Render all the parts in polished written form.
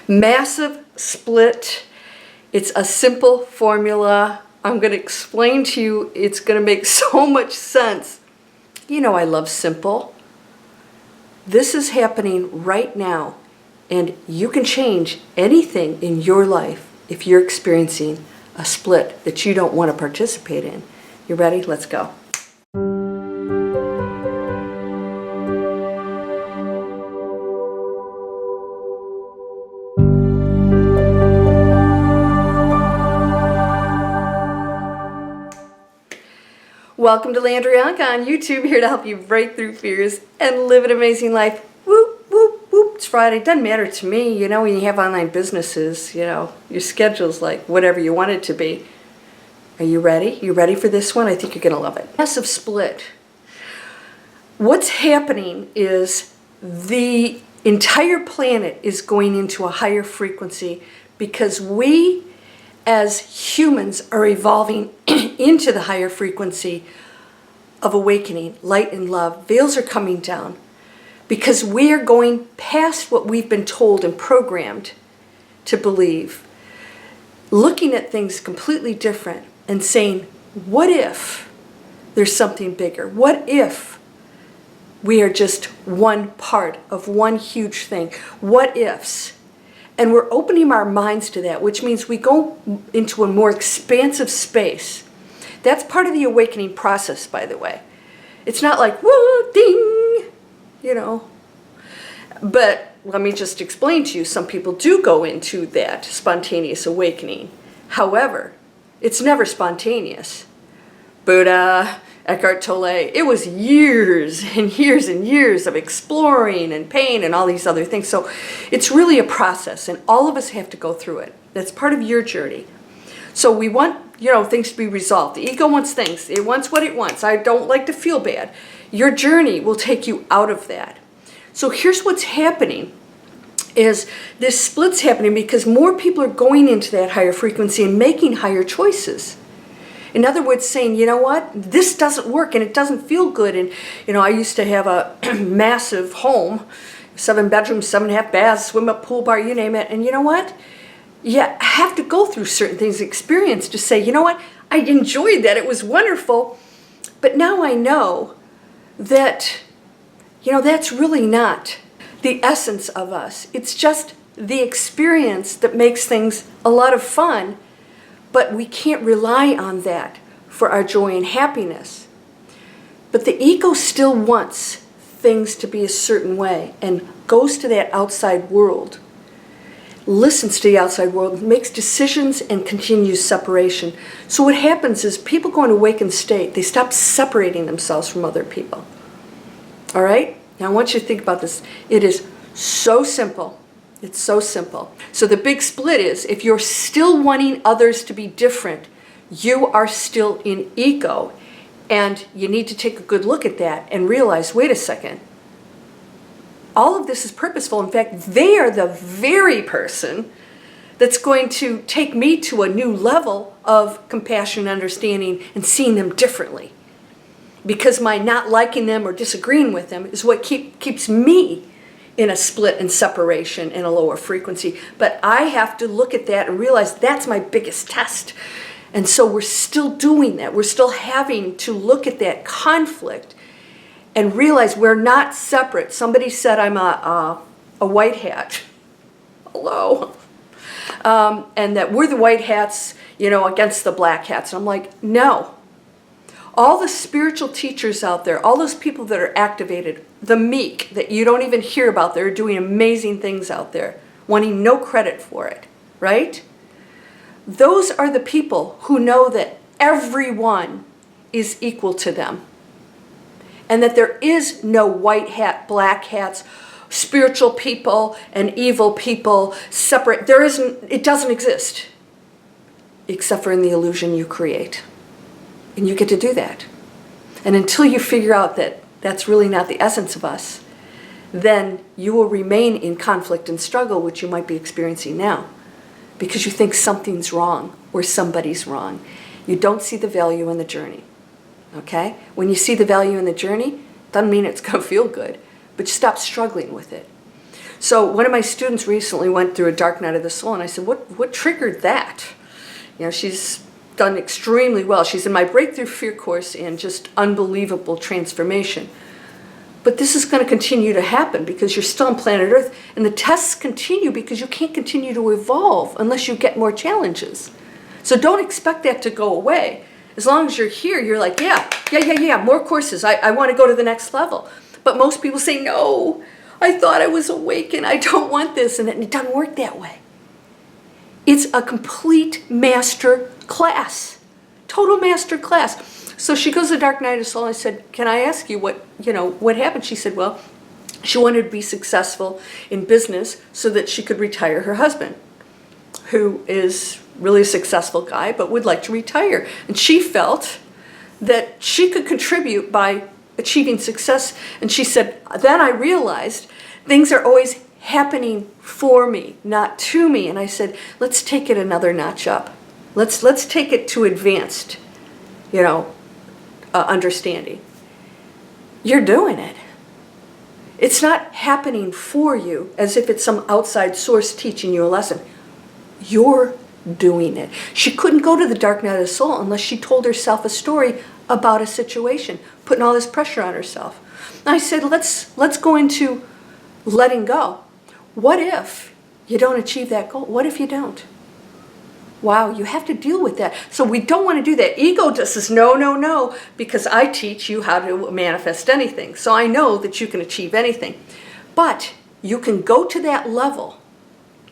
Massive split. It's a simple formula. I'm going to explain to you. It's going to make so much sense. You know I love simple. This is happening right now, and you can change anything in your life if you're experiencing a split that you don't want to participate in. You ready? Let's go. Welcome to Landria Onkka on YouTube, here to help you break through fears and live an amazing life. Whoop, whoop, whoop. It's Friday. Doesn't matter to me, you know, when you have online businesses, you know, your schedule's like whatever you want it to be. Are you ready? You ready for this one? I think you're going to love it. Massive split. What's happening is the entire planet is going into a higher frequency because we as humans are evolving into the higher frequency of awakening, light and love. Veils are coming down because we are going past what we've been told and programmed to believe, looking at things completely different and saying, what if there's something bigger? What if we are just one part of one huge thing? What ifs? And we're opening our minds to that, which means we go into a more expansive space. That's part of the awakening process, by the way. It's not like, whoa, ding, you know. But let me just explain to you, some people do go into that spontaneous awakening. However, it's never spontaneous. Buddha, Eckhart Tolle, it was years and years and years of exploring and pain and all these other things. So it's really a process, and all of us have to go through it. That's part of your journey. So we want, you know, things to be resolved. The ego wants things. It wants what it wants. I don't like to feel bad. Your journey will take you out of that. So here's what's happening. Is this split's happening because more people are going into that higher frequency and making higher choices. In other words, saying, you know what, this doesn't work and it doesn't feel good. And, you know, I used to have a massive home, 7 bedrooms, 7.5 baths, swim up, pool bar, you name it. And you know what? You have to go through certain things, experience to say, you know what, I enjoyed that. It was wonderful. But now I know that, you know, that's really not the essence of us. It's just the experience that makes things a lot of fun. But we can't rely on that for our joy and happiness. But the ego still wants things to be a certain way and goes to that outside world, listens to the outside world, makes decisions and continues separation. So what happens is people go into awakened state, they stop separating themselves from other people. All right? Now I want you to think about this. It is so simple. It's so simple. So the big split is, if you're still wanting others to be different, you are still in ego. And you need to take a good look at that and realize, wait a second, all of this is purposeful. In fact, they are the very person that's going to take me to a new level of compassion and understanding and seeing them differently. Because my not liking them or disagreeing with them is what keeps me in a split and separation in a lower frequency. But I have to look at that and realize that's my biggest test. And so we're still doing that. We're still having to look at that conflict and realize we're not separate. Somebody said I'm a white hat. Hello. And that we're the white hats, you know, against the black hats. And I'm like, no. All the spiritual teachers out there, all those people that are activated, the meek that you don't even hear about, they're doing amazing things out there, wanting no credit for it, right? Those are the people who know that everyone is equal to them. And that there is no white hat, black hats, spiritual people and evil people separate. It doesn't exist. Except for in the illusion you create. And you get to do that. And until you figure out that that's really not the essence of us, then you will remain in conflict and struggle, which you might be experiencing now, because you think something's wrong or somebody's wrong. You don't see the value in the journey. Okay? When you see the value in the journey, doesn't mean it's going to feel good, but you stop struggling with it. So one of my students recently went through a dark night of the soul, and I said, what triggered that? You know, she's done extremely well. She's in my Breakthrough Fear course and just unbelievable transformation. But this is going to continue to happen because you're still on planet Earth, and the tests continue because you can't continue to evolve unless you get more challenges. So don't expect that to go away. As long as you're here, you're like, yeah, more courses. I want to go to the next level. But most people say, no, I thought I was awakened. I don't want this. And it doesn't work that way. It's a complete master class, total master class. So she goes to Dark Night of Soul. I said, can I ask you what happened? She said, well, she wanted to be successful in business so that she could retire her husband, who is really a successful guy, but would like to retire. And she felt that she could contribute by achieving success. And she said, then I realized things are always happening for me, not to me. And I said, let's take it another notch up. Let's take it to advanced, understanding. You're doing it. It's not happening for you as if it's some outside source teaching you a lesson. You're doing it. She couldn't go to the Dark Night of the Soul unless she told herself a story about a situation, putting all this pressure on herself. And I said, let's go into letting go. What if you don't achieve that goal? What if you don't? Wow, you have to deal with that. So we don't want to do that. Ego just says, no, because I teach you how to manifest anything. So I know that you can achieve anything. But you can go to that level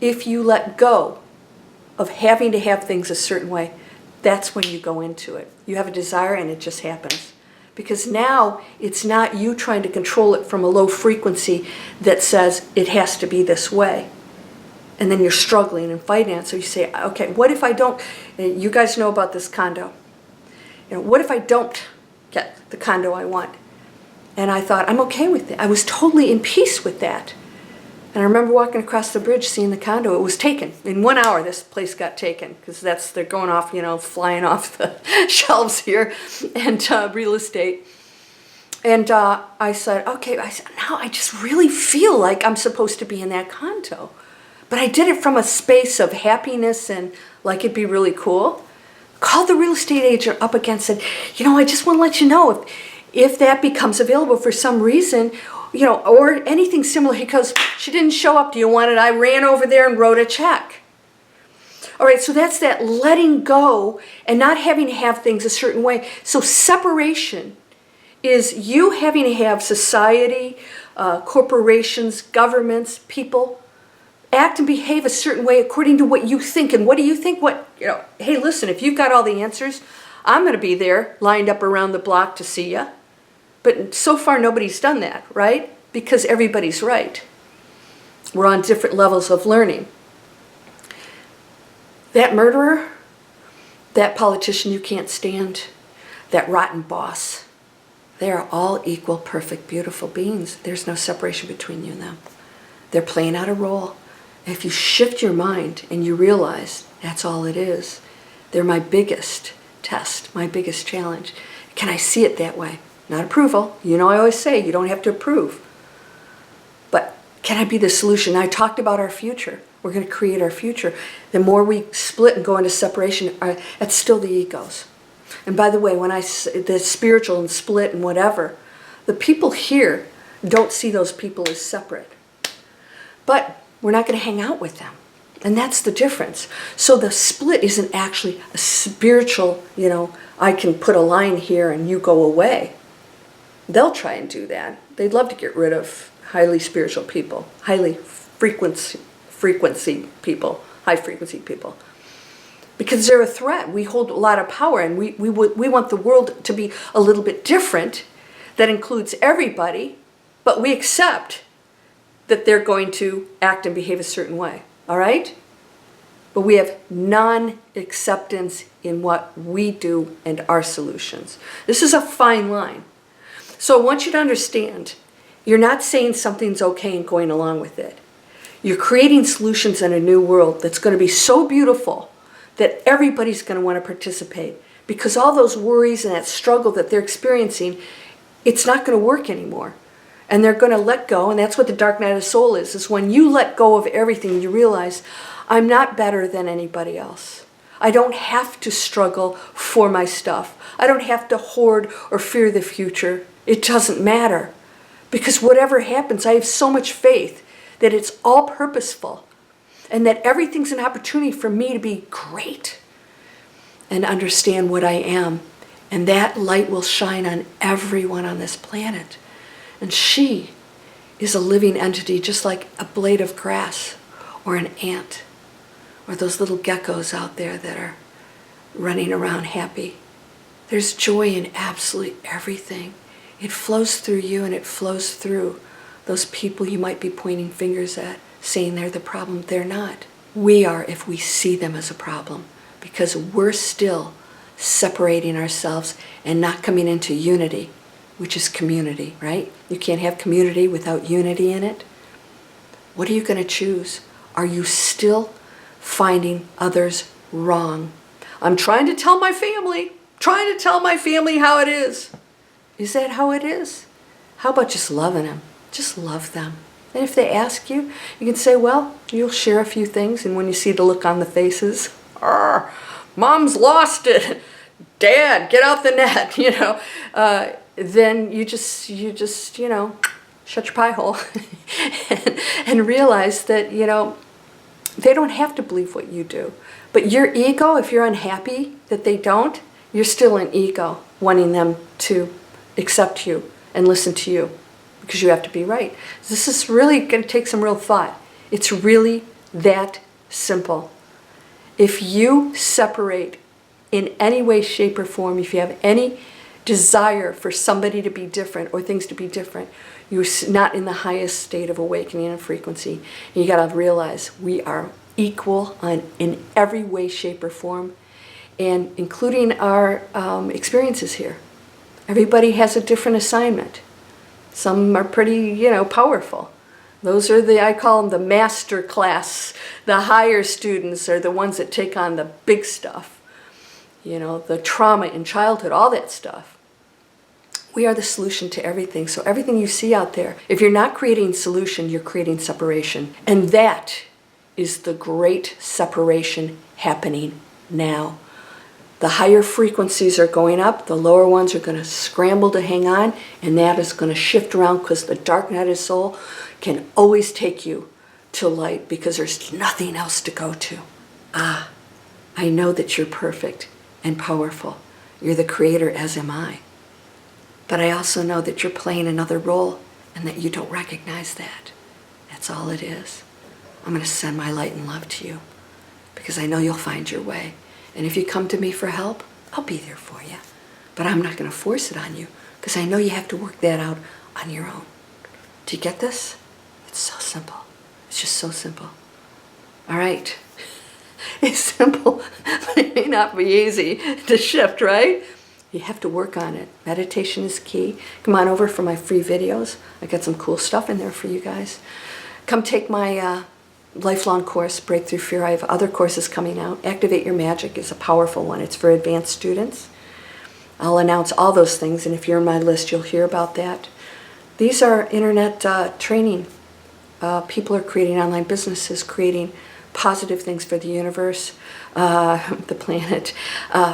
if you let go of having to have things a certain way. That's when you go into it. You have a desire and it just happens. Because now it's not you trying to control it from a low frequency that says it has to be this way. And then you're struggling and fighting it. So you say, okay, what if I don't, you guys know about this condo. What if I don't get the condo I want? And I thought, I'm okay with it. I was totally in peace with that. And I remember walking across the bridge, seeing the condo. It was taken. In 1 hour, this place got taken. Because they're going off, flying off the shelves here. And real estate. And I said, okay. Now I just really feel like I'm supposed to be in that condo. But I did it from a space of happiness and like it'd be really cool. Called the real estate agent up again and said, I just want to let you know if that becomes available for some reason, or anything similar. He goes, she didn't show up. Do you want it? I ran over there and wrote a check. All right, so that's that letting go and not having to have things a certain way. So separation is you having to have society, corporations, governments, people act and behave a certain way according to what you think. And what do you think? Hey, listen, if you've got all the answers, I'm going to be there lined up around the block to see you. But so far, nobody's done that, right? Because everybody's right. We're on different levels of learning. That murderer, that politician you can't stand, that rotten boss, they are all equal, perfect, beautiful beings. There's no separation between you and them. They're playing out a role. If you shift your mind and you realize that's all it is, they're my biggest test, my biggest challenge. Can I see it that way? Not approval. I always say you don't have to approve. But can I be the solution? I talked about our future. We're going to create our future. The more we split and go into separation, that's still the egos. And by the way, when the spiritual and split and whatever, the people here don't see those people as separate. But we're not going to hang out with them. And that's the difference. So the split isn't actually a spiritual, I can put a line here and you go away. They'll try and do that. They'd love to get rid of highly spiritual people, highly frequency people, high frequency people. Because they're a threat. We hold a lot of power, and we want the world to be a little bit different that includes everybody, but we accept that they're going to act and behave a certain way, all right? But we have non-acceptance in what we do and our solutions. This is a fine line. So I want you to understand, you're not saying something's okay and going along with it. You're creating solutions in a new world that's going to be so beautiful that everybody's going to want to participate. Because all those worries and that struggle that they're experiencing, it's not going to work anymore. And they're going to let go, and that's what the dark night of the soul is when you let go of everything, you realize, I'm not better than anybody else. I don't have to struggle for my stuff. I don't have to hoard or fear the future. It doesn't matter. Because whatever happens, I have so much faith that it's all purposeful and that everything's an opportunity for me to be great and understand what I am. And that light will shine on everyone on this planet. And she is a living entity just like a blade of grass or an ant or those little geckos out there that are running around happy. There's joy in absolutely everything. It flows through you and it flows through those people you might be pointing fingers at, saying they're the problem. They're not. We are if we see them as a problem, because we're still separating ourselves and not coming into unity, which is community, right? You can't have community without unity in it. What are you going to choose? Are you still finding others wrong? I'm trying to tell my family how it is. Is that how it is? How about just loving them? Just love them. And if they ask you, you can say, well, you'll share a few things, and when you see the look on the faces, Mom's lost it. Dad, get out the net, then you just, shut your pie hole and realize that, they don't have to believe what you do. But your ego, if you're unhappy that they don't, you're still an ego wanting them to accept you and listen to you because you have to be right. This is really going to take some real thought. It's really that simple. If you separate in any way, shape, or form, if you have any desire for somebody to be different or things to be different, you're not in the highest state of awakening and frequency. And you got to realize we are equal in every way, shape, or form, and including our experiences here. Everybody has a different assignment. Some are pretty, powerful. Those are I call them the master class. The higher students are the ones that take on the big stuff. The trauma in childhood, all that stuff. We are the solution to everything. So everything you see out there, if you're not creating solution, you're creating separation. And that is the great separation happening now. The higher frequencies are going up, the lower ones are going to scramble to hang on, and that is going to shift around because the dark night of soul can always take you to light because there's nothing else to go to. I know that you're perfect and powerful. You're the creator, as am I. But I also know that you're playing another role and that you don't recognize that. That's all it is. I'm going to send my light and love to you because I know you'll find your way. And if you come to me for help, I'll be there for you. But I'm not going to force it on you because I know you have to work that out on your own. Do you get this? It's so simple. It's just so simple. All right. It's simple, but it may not be easy to shift, right? You have to work on it. Meditation is key. Come on over for my free videos. I got some cool stuff in there for you guys. Come take my lifelong course, Breakthrough Fear. I have other courses coming out. Activate Your Magic is a powerful one. It's for advanced students. I'll announce all those things, and if you're on my list, you'll hear about that. These are internet training. People are creating online businesses, creating positive things for the universe, the planet,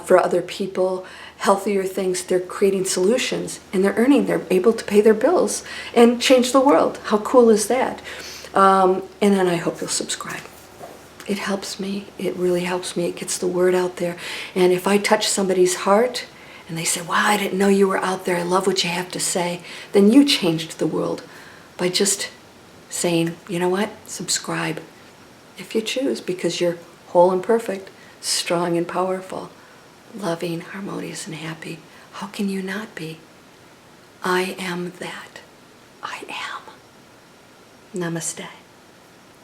for other people, healthier things. They're creating solutions, and they're earning. They're able to pay their bills and change the world. How cool is that? And then I hope you'll subscribe. It helps me. It really helps me. It gets the word out there. And if I touch somebody's heart and they say, wow, I didn't know you were out there. I love what you have to say. Then you changed the world by just saying, you know what? Subscribe if you choose, because you're whole and perfect, strong and powerful, loving, harmonious, and happy. How can you not be? I am that. I am. Namaste.